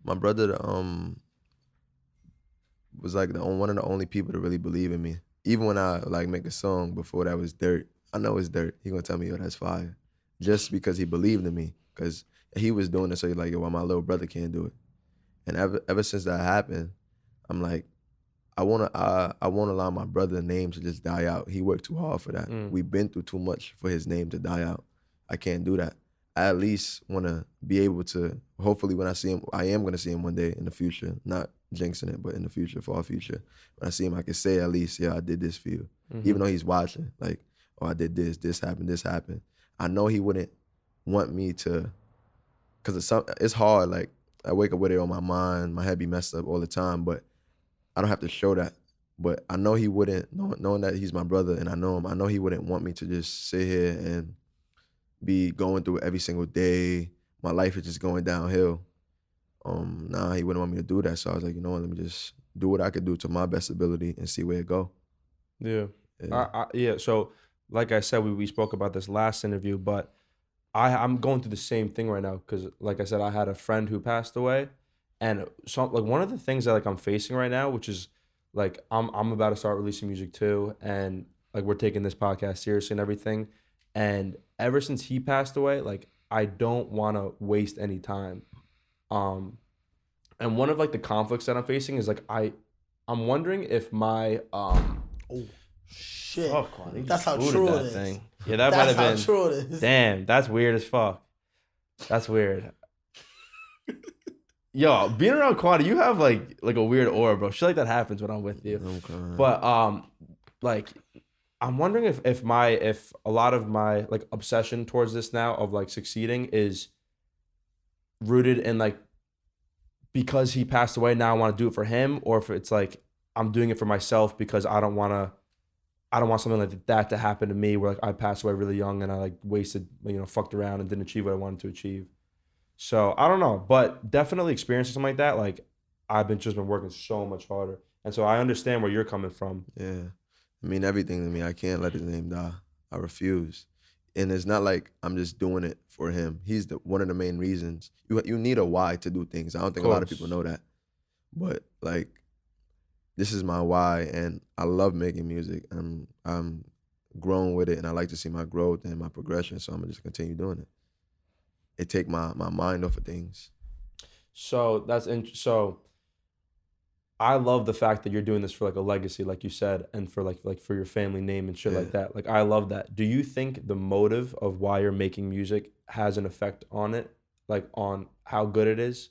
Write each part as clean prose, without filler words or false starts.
My brother was like one of the only people to really believe in me. Even when I like make a song before that was dirt, I know it's dirt. He gonna tell me, yo, that's fire, just because he believed in me. Cause he was doing it, so he's like, yo, why my little brother can't do it? And ever since that happened, I'm like, I wanna allow my brother's name to just die out. He worked too hard for that. We've been through too much for his name to die out. I can't do that. I at least wanna be able to. Hopefully, when I see him, I am gonna see him one day in the future. Not jinxing it, but in the future, for our future. When I see him, I can say at least, yeah, I did this for you. Even though he's watching, like, oh, I did this happened, this happened. I know he wouldn't want me to, cause it's hard. Like, I wake up with it on my mind, my head be messed up all the time, but I don't have to show that. But I know he wouldn't, knowing that he's my brother and I know him, I know he wouldn't want me to just sit here and be going through it every single day. My life is just going downhill. Nah, he wouldn't want me to do that. So I was like, you know what, let me just do what I could do to my best ability and see where it go. Yeah. Yeah. Yeah. So, like I said, we spoke about this last interview, but I'm going through the same thing right now because, like I said, I had a friend who passed away, and so like one of the things that like I'm facing right now, which is like I'm about to start releasing music too, and like we're taking this podcast seriously and everything, and ever since he passed away, like I don't want to waste any time, and one of like the conflicts that I'm facing is like I'm wondering if my Oh shit! fuck, Quani, That's how booted true that it is. thing. Yeah, that might That's have how been. true it is. Damn, that's weird as fuck. That's weird. Yo, being around Quani, you have like a weird aura, bro. Shit like that happens when I'm with you. Okay. But like I'm wondering if a lot of my like obsession towards this now of like succeeding is rooted in like because he passed away, now I want to do it for him, or if it's like I'm doing it for myself because I don't want something like that to happen to me where like I passed away really young and I like wasted, fucked around and didn't achieve what I wanted to achieve. So I don't know, but definitely experiencing something like that, like I've just been working so much harder. And so I understand where you're coming from. Yeah. I mean everything to me. I can't let his name die. I refuse. And it's not like I'm just doing it for him. He's one of the main reasons. You need a why to do things. I don't think a lot of people know that. But like, this is my why, and I love making music. I'm grown with it, and I like to see my growth and my progression. So I'm gonna just continue doing it. It take my mind off of things. So so I love the fact that you're doing this for like a legacy, like you said, and for like for your family name and shit like that. Like I love that. Do you think the motive of why you're making music has an effect on it, like on how good it is?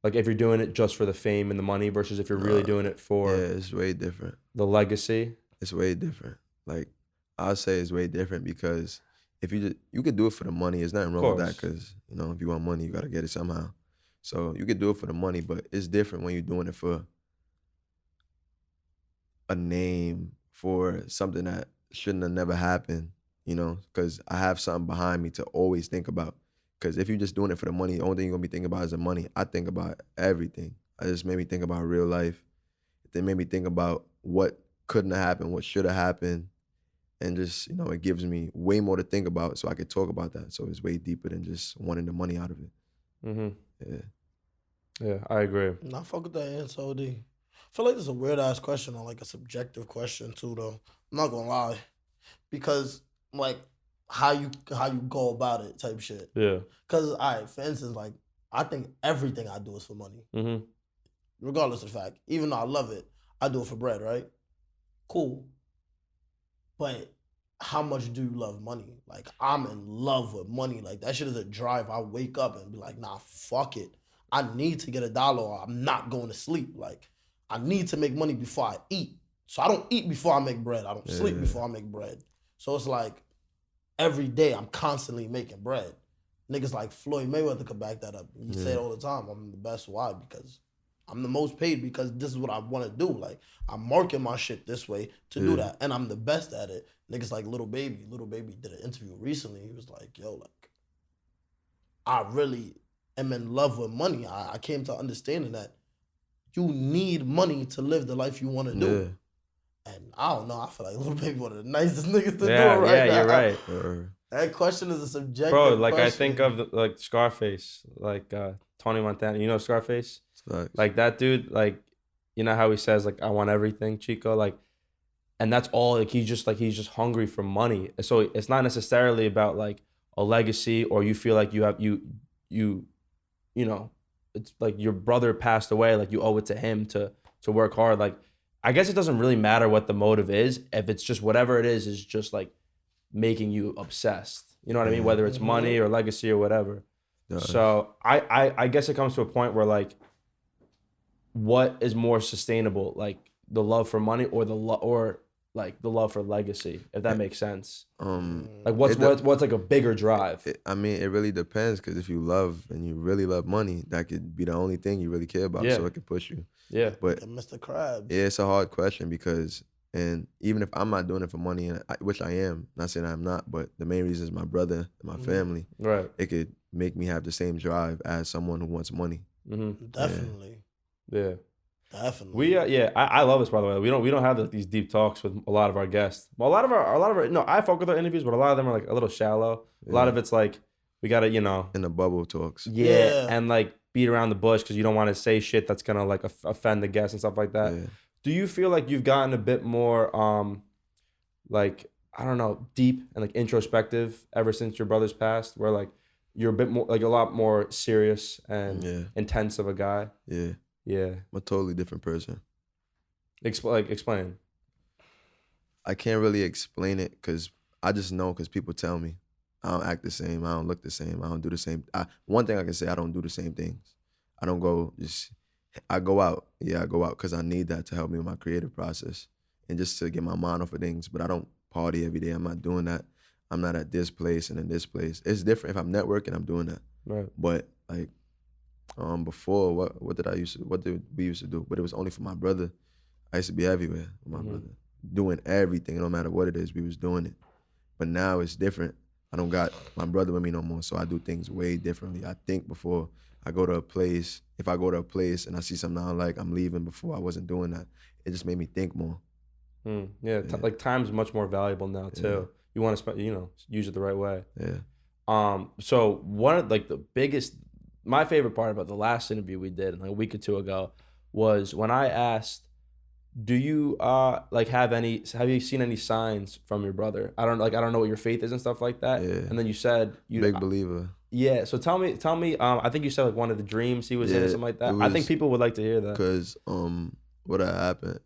Like if you're doing it just for the fame and the money versus if you're really doing it for it's way different. the legacy. It's way different. Like I'll say it's way different because if you could do it for the money. There's nothing wrong with that because if you want money, you gotta get it somehow. So you could do it for the money, but it's different when you're doing it for a name, for something that shouldn't have never happened. Because I have something behind me to always think about. Because if you're just doing it for the money, the only thing you're gonna be thinking about is the money. I think about everything. It just made me think about real life. It made me think about what couldn't have happened, what should have happened. And just, it gives me way more to think about so I could talk about that. So it's way deeper than just wanting the money out of it. Mm-hmm. Yeah. Yeah, I agree. Nah, fuck with that answer, OD. I feel like it's a weird ass question or like a subjective question too, though. I'm not gonna lie, because like how you go about it type shit. Yeah. Cause for instance, like I think everything I do is for money, regardless of the fact. Even though I love it, I do it for bread, right? Cool. But how much do you love money? Like I'm in love with money. Like that shit is a drive. I wake up and be like, nah, fuck it. I need to get $1 or I'm not going to sleep. Like I need to make money before I eat. So I don't eat before I make bread. I don't sleep before I make bread. So it's like every day I'm constantly making bread. Niggas like Floyd Mayweather could back that up. He say it all the time. I'm the best. Why? Because I'm the most paid because this is what I want to do. Like I'm marking my shit this way to do that. And I'm the best at it. Niggas like Little Baby. Little Baby did an interview recently. He was like, yo, like I really am in love with money. I came to understanding that you need money to live the life you want to do. And I don't know, I feel like Little Baby one of the nicest niggas to do it right now. Yeah, you're right. That question is a subjective Bro, like question. I think of like Scarface, like Tony Montana. You know Scarface? Facts. Like that dude, like you know how he says like I want everything, Chico, like, and that's all. Like he's just hungry for money. So it's not necessarily about like a legacy or you feel like you have you know, it's like your brother passed away, like you owe it to him to work hard. Like I guess it doesn't really matter what the motive is if it's just whatever it is just like making you obsessed. You know what I mean? Whether it's money or legacy or whatever. So I guess it comes to a point where like, what is more sustainable, like the love for money or the love for legacy, if that makes sense. Like what's like a bigger drive? I mean, it really depends because if you love and you really love money, that could be the only thing you really care about. Yeah. So it could push you. Yeah. But Mr. Krabs. yeah, it's a hard question because, and even if I'm not doing it for money, which I am, not saying I'm not, but the main reason is my brother and my family. Right. It could make me have the same drive as someone who wants money. Definitely. Yeah. Definitely. We I love this, by the way. We don't have these deep talks with a lot of our guests. Well, a lot of our no, I fuck with our interviews, but a lot of them are like a little shallow. A lot of it's like we gotta, you know, in the bubble talks. Yeah. And like beat around the bush because you don't want to say shit that's gonna like offend the guests and stuff like that. Yeah. Do you feel like you've gotten a bit more like I don't know, deep and like introspective ever since your brother's passed, where like you're a bit more like a lot more serious and intense of a guy? Yeah. Yeah. I'm a totally different person. Explain. I can't really explain it because I just know because people tell me. I don't act the same. I don't look the same. I don't do the same. One thing I can say, I don't do the same things. I don't go I go out. Yeah, I go out because I need that to help me with my creative process and just to get my mind off of things. But I don't party every day. I'm not doing that. I'm not at this place and in this place. It's different. If I'm networking, I'm doing that. Right. But like before, what did we used to do? But it was only for my brother. I used to be everywhere with my brother, doing everything. No matter what it is, we was doing it. But now it's different. I don't got my brother with me no more, so I do things way differently. I think before I go to a place. If I go to a place and I see something I don't like, I'm leaving. Before I wasn't doing that. It just made me think more. Like time's much more valuable now too. Yeah. You want to spend, use it the right way. Yeah. So one of like the biggest, my favorite part about the last interview we did like a week or two ago was when I asked, do you have you seen any signs from your brother? I don't know what your faith is and stuff like that. Yeah. And then you said big believer. Yeah. So tell me. I think you said like one of the dreams he was in or something like that. I think people would like to hear that. Because what had happened,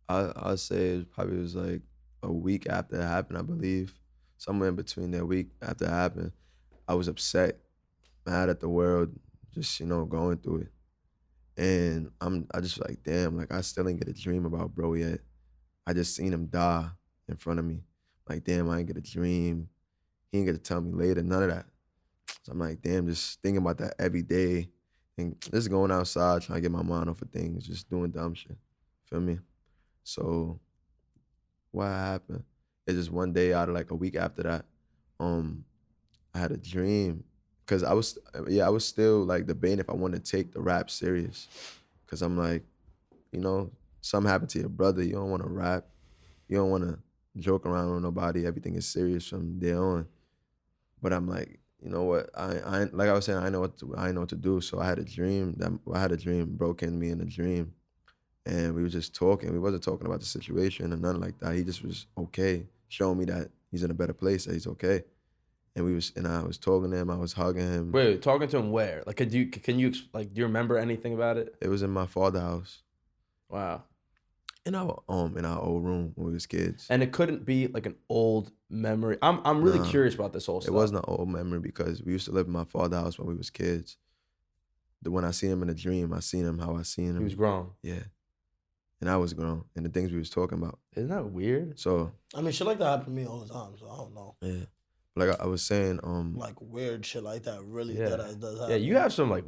I'll say it probably was like a week after it happened, I believe. Somewhere in between that week after it happened, I was upset, mad at the world, just going through it. And I just like, damn, like I still ain't get a dream about bro yet. I just seen him die in front of me. Like, damn, I ain't get a dream. He ain't get to tell me later, none of that. So I'm like, damn, just thinking about that every day and just going outside trying to get my mind off of things, just doing dumb shit. Feel me? So what happened? It's just one day out of like a week after that, I had a dream. Cause I was still like debating if I wanted to take the rap serious. Cause I'm like, something happened to your brother. You don't want to rap. You don't want to joke around with nobody. Everything is serious from there on. But I'm like, you know what? I like I was saying, I know what to do. So I had a dream. Bro came to me in a dream, and we were just talking. We wasn't talking about the situation or nothing like that. He just was okay, showing me that he's in a better place, that he's okay. And I was talking to him. I was hugging him. Wait, talking to him where? Like, do you remember anything about it? It was in my father's house. Wow. In our old room when we was kids. And it couldn't be like an old memory. I'm really curious about this whole stuff. It wasn't an old memory because we used to live in my father's house when we was kids. When I seen him in a dream, I seen him how I seen him. He was grown. Yeah. And I was grown. And the things we was talking about. Isn't that weird? So. I mean, shit like that happen to me all the time, so I don't know. Yeah. Like I was saying, like weird shit like that really does happen. Yeah, you have some like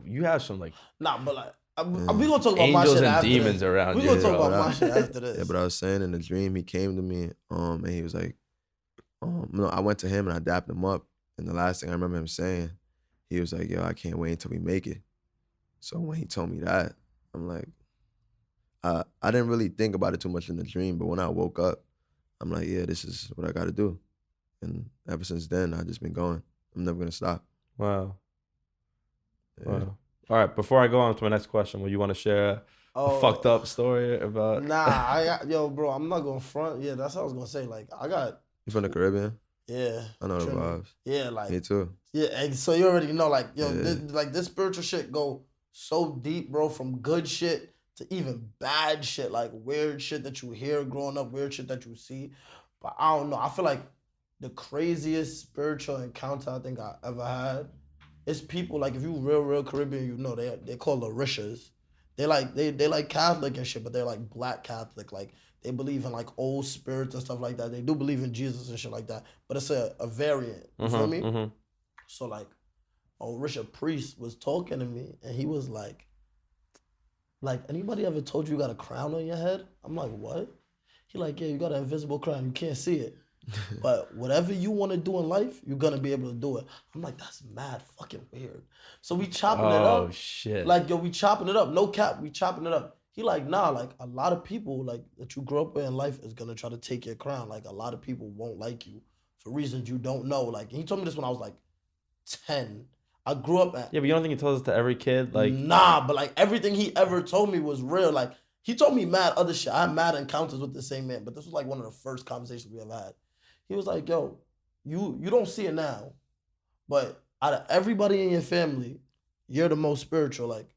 nah, but like we gonna talk about my shit angels and after demons this. around. We gonna talk about my shit after this. Yeah, but I was saying in the dream, he came to me, and he was like, no, I went to him and I dapped him up, and the last thing I remember him saying, he was like, yo, I can't wait until we make it. So when he told me that, I'm like, I didn't really think about it too much in the dream, but when I woke up, I'm like, yeah, this is what I got to do. And ever since then, I just been going. I'm never gonna stop. Wow. Yeah. Wow. All right. Before I go on to my next question, will you want to share a fucked up story about? Nah, yo, bro, I'm not gonna front. Yeah, that's what I was gonna say. Like, I got. You from the Caribbean? Yeah. I know the Trinity. vibes. Yeah, like. Me too. Yeah, and so you already know, like, yo, Yeah. this spiritual shit go so deep, bro, from good shit to even bad shit, like weird shit that you hear growing up, weird shit that you see. But I don't know. I feel like the craziest spiritual encounter I think I ever had is people, like, if you real Caribbean, you know, they call Orishas. They like Catholic and shit, but they're like black Catholic. Like, they believe in like old spirits and stuff like that. They do believe in Jesus and shit like that. But it's a variant. You feel me? So like, Orisha priest was talking to me and he was like, anybody ever told you got a crown on your head? I'm like, what? He like, yeah, you got an invisible crown. You can't see it. But whatever you want to do in life, you're going to be able to do it. I'm like, that's mad fucking weird. So we chopping it up. Oh, shit. Like, yo, we chopping it up. No cap, we chopping it up. He like, nah, like, a lot of people, like, that you grew up with in life is going to try to take your crown. Like, a lot of people won't like you for reasons you don't know. Like, and he told me this when I was, like, 10. I grew up at... Yeah, but you don't think he tells it to every kid? Like, nah, but, like, everything he ever told me was real. Like, he told me mad other shit. I had mad encounters with the same man, but this was, like, one of the first conversations we ever had. He was like, yo, you don't see it now, but out of everybody in your family, you're the most spiritual. Like,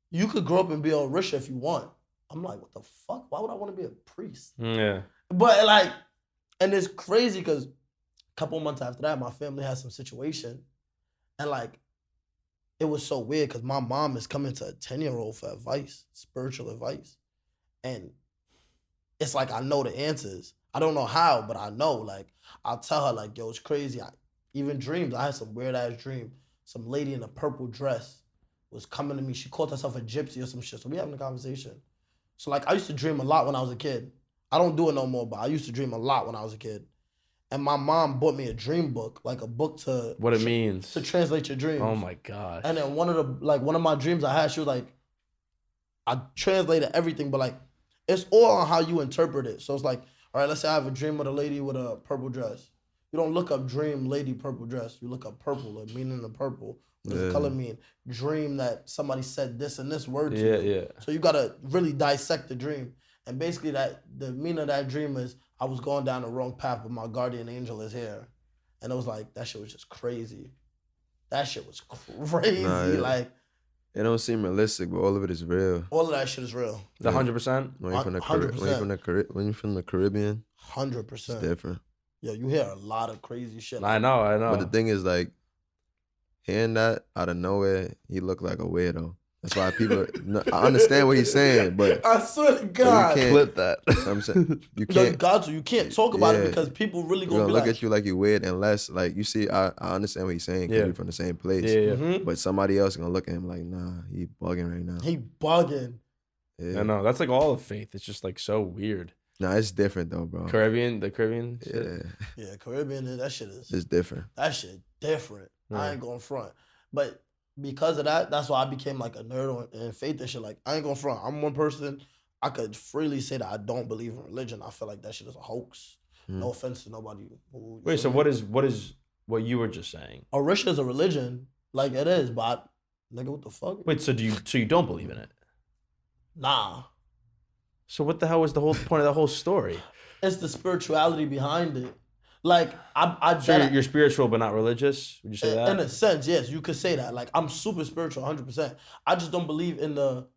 you could grow up and be a Orisha if you want. I'm like, what the fuck? Why would I want to be a priest? yeah. But, like, and it's crazy because a couple months after that, my family had some situation. And, like, it was so weird because my mom is coming to a 10-year-old for advice, spiritual advice. And it's like I know the answers. I don't know how, but I know. Like, I'll tell her, like, yo, it's crazy. Even dreams, I had some weird-ass dream. Some lady in a purple dress was coming to me. She called herself a gypsy or some shit. So we having a conversation. So, like, I used to dream a lot when I was a kid. I don't do it no more, but I used to dream a lot when I was a kid. And my mom bought me a dream book, like a book to... What it means. To translate your dreams. Oh, my gosh. And then one of my dreams I had, she was like, I translated everything, but, like, it's all on how you interpret it. So it's like, all right, let's say I have a dream of a lady with a purple dress. You don't look up dream lady purple dress. You look up purple, the meaning of purple. What does the color mean? Dream that somebody said this and this word to you. Yeah. So you gotta really dissect the dream. And basically the meaning of that dream is I was going down the wrong path, but my guardian angel is here. And it was like, that shit was just crazy. That shit was crazy. Like, it don't seem realistic, but all of it is real. All of that shit is real. The 100%? When you're from the Caribbean, 100%. It's different. Yo, you hear a lot of crazy shit. I know. But the thing is, like, hearing that out of nowhere, he looked like a weirdo. That's why people... I understand what he's saying, but... I swear to God. You can't flip that. I'm saying, you can't... You can't talk about it because people really gonna look at you like you weird unless, like, you see, I understand what he's saying because you're from the same place. Yeah. But somebody else gonna look at him like, nah, he bugging right now. He bugging. Yeah. I know. That's like all of faith. It's just like so weird. Nah, it's different though, bro. The Caribbean shit? Yeah, Caribbean, that shit is... It's different. That shit different. I ain't gonna front. But because of that, that's why I became like a nerd in faith and shit. Like, I ain't gonna front. I'm one person, I could freely say that I don't believe in religion. I feel like that shit is a hoax. No offense to nobody. Wait, so what is what you were just saying? Orisha is a religion. Like, it is, but nigga, what the fuck? Wait, so you don't believe in it? Nah. So what the hell was the whole point of the whole story? It's the spirituality behind it. Like, So you're spiritual but not religious? Would you say that? In a sense, yes, you could say that. Like, I'm super spiritual, 100%. I just don't believe in the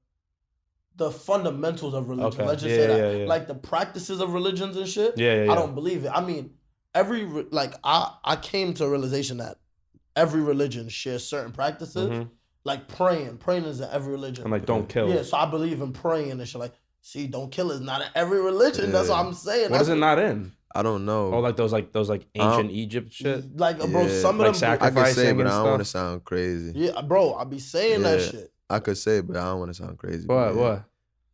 fundamentals of religion. Okay. Let's just say that. Yeah. Like, the practices of religions and shit, Yeah. I don't believe it. I mean, I came to a realization that every religion shares certain practices. Like praying is in every religion. And like, don't kill. Yeah, so I believe in praying and shit. Like, see, don't kill is not in every religion. That's what I'm saying. What is it not in? I don't know. Oh, like those ancient Egypt shit. Like, bro, some like of them. sacrificing I could say, but I and don't want to stuff. sound crazy. Yeah, bro, I be saying that shit. I could say, but I don't want to sound crazy. What?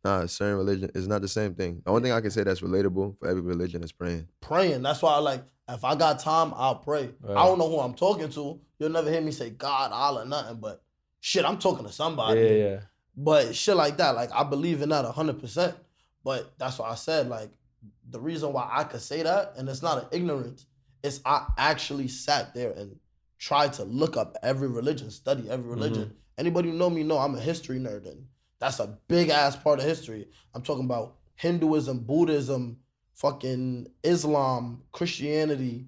Nah, certain religion is not the same thing. The only thing I can say that's relatable for every religion is praying. Praying. That's why I like, if I got time, I'll pray. Right. I don't know who I'm talking to. You'll never hear me say God, Allah, nothing, but shit, I'm talking to somebody. Yeah. But shit like that, like, I believe in that 100%. But that's why I said, like, the reason why I could say that, and it's not an ignorance, It's I actually sat there and tried to look up every religion, study every religion. Anybody who know me know I'm a history nerd, and that's a big ass part of history. I'm talking about Hinduism, Buddhism, fucking Islam, Christianity,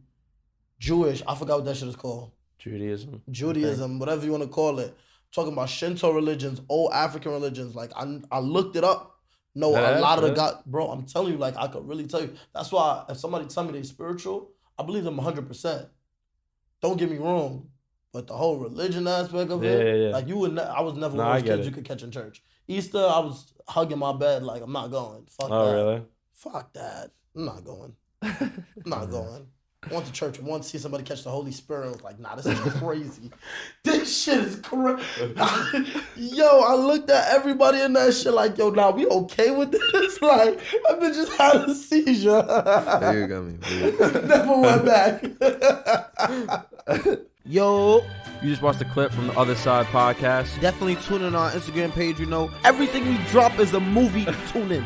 Jewish. I forgot what that shit is called. Judaism, whatever you want to call it. Talking about Shinto religions, old African religions. Like I looked it up. No, a lot of the guys, bro. I'm telling you, like I could really tell you. That's why if somebody tell me they're spiritual, I believe them 100%. Don't get me wrong, but the whole religion aspect of it, like you would, I was never one of those kids you could catch in church. Easter, I was hugging my bed like I'm not going. Fuck that. Really? Fuck that. I'm not going. I'm not going. I went to church once, see somebody catch the Holy Spirit. I was like, nah, this is crazy. This shit is crazy. Yo, I looked at everybody in that shit like, yo, now we okay with this? Like, I bitch just had a seizure. There you got me. Never went back. Yo, you just watched a clip from the Other Side podcast. Definitely tune in on our Instagram page. You know, everything we drop is a movie. Tune in.